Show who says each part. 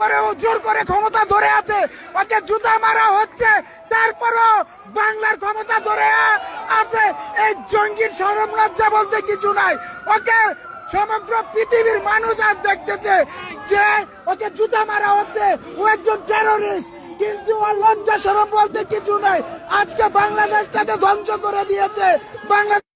Speaker 1: তারপরেও জোর করে ক্ষমতা ধরে আছে, ওকে জুতা মারা হচ্ছে, তারপরও বাংলার ক্ষমতা ধরে আছে। এই জঙ্গির শরম লজ্জা বলতে কিছু নাই। ওকে সমগ্র পৃথিবীর মানুষ আজ দেখতেছে যে ওকে জুতা মারা হচ্ছে, ও একজন টেররিস্ট, কিন্তু ওর লজ্জা শরম বলতে কিছু নাই। আজকে বাংলাদেশটাকে ধ্বংস করে দিয়েছে। বাংলা